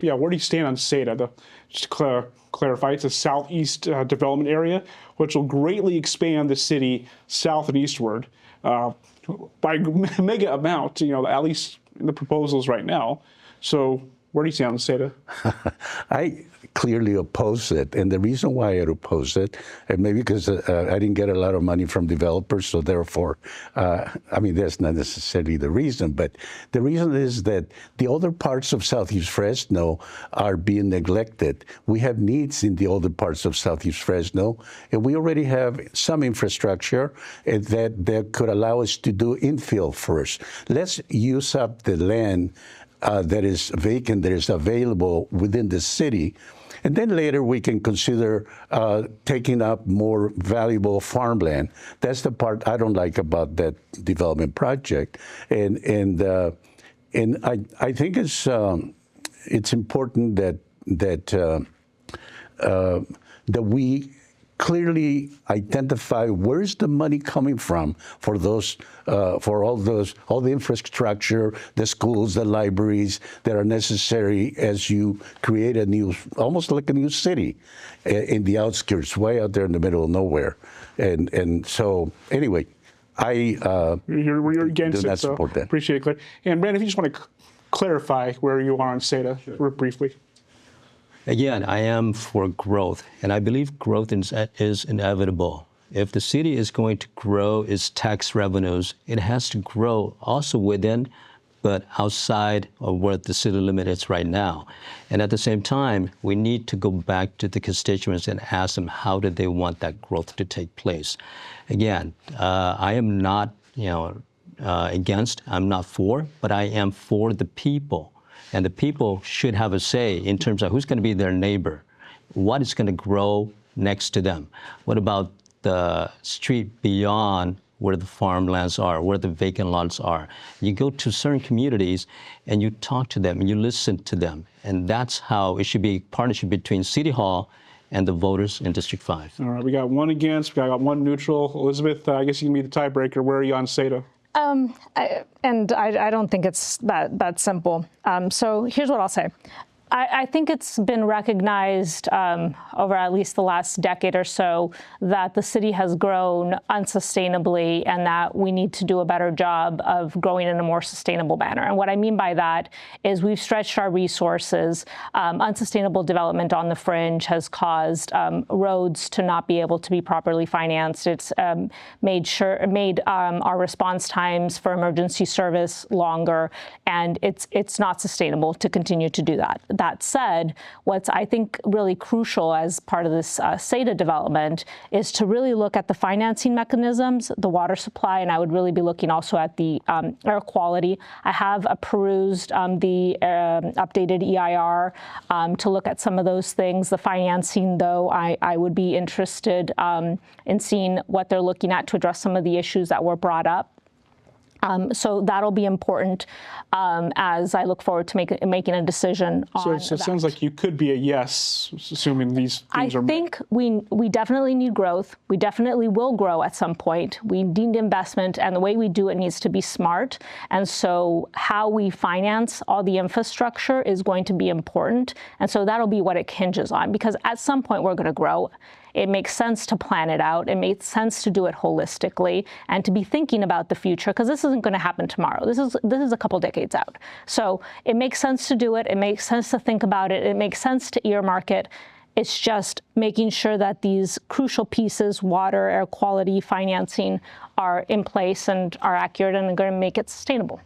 yeah, where do you stand on SEDA? Just to clarify, it's a southeast development area, which will greatly expand the city south and eastward by mega amount, at least in the proposals right now. So where do you stand on SEDA? I clearly oppose it. And the reason why I oppose it, and maybe because I didn't get a lot of money from developers, so therefore, that's not necessarily the reason, but the reason is that the other parts of Southeast Fresno are being neglected. We have needs in the other parts of Southeast Fresno, and we already have some infrastructure that could allow us to do infill first. Let's use up the land that is vacant, that is available within the city. And then later we can consider taking up more valuable farmland. That's the part I don't like about that development project. And I think it's important that we clearly identify where's the money coming from for those, for all the infrastructure, the schools, the libraries that are necessary as you create almost like a new city in the outskirts, way out there in the middle of nowhere. And so anyway, you're against do not it, so support that. Appreciate it. And Brandon, if you just want to clarify where you are on SEDA, sure, briefly. Again, I am for growth, and I believe growth is inevitable. If the city is going to grow its tax revenues, it has to grow also within, but outside of where the city limit is right now. And at the same time, we need to go back to the constituents and ask them how do they want that growth to take place. Again, I am not, against, I'm not for, but I am for the people. And the people should have a say in terms of who's going to be their neighbor, what is going to grow next to them. What about the street beyond where the farmlands are, where the vacant lots are? You go to certain communities and you talk to them and you listen to them. And that's how it should be a partnership between City Hall and the voters in District 5. All right, we got one against, we got one neutral. Elizabeth, I guess you can be the tiebreaker. Where are you on SEDA? I don't think it's that simple. So here's what I'll say. I think it's been recognized over at least the last decade or so that the city has grown unsustainably and that we need to do a better job of growing in a more sustainable manner. And what I mean by that is we've stretched our resources. Unsustainable development on the fringe has caused roads to not be able to be properly financed. It's made our response times for emergency service longer, and it's not sustainable to continue to do that. That said, what's I think really crucial as part of this SEDA development is to really look at the financing mechanisms, the water supply, and I would really be looking also at the air quality. I have perused the updated EIR to look at some of those things. The financing, though, I would be interested in seeing what they're looking at to address some of the issues that were brought up. So that'll be important as I look forward to making a decision on So it sounds like you could be a yes, assuming these things are... I think we definitely need growth. We definitely will grow at some point. We need investment, and the way we do it needs to be smart. And so how we finance all the infrastructure is going to be important. And so that'll be what it hinges on, because at some point we're going to grow. It makes sense to plan it out. It makes sense to do it holistically and to be thinking about the future, because this isn't going to happen tomorrow. This is a couple decades out. So it makes sense to do it. It makes sense to think about it. It makes sense to earmark it. It's just making sure that these crucial pieces, water, air quality, financing, are in place and are accurate and are going to make it sustainable.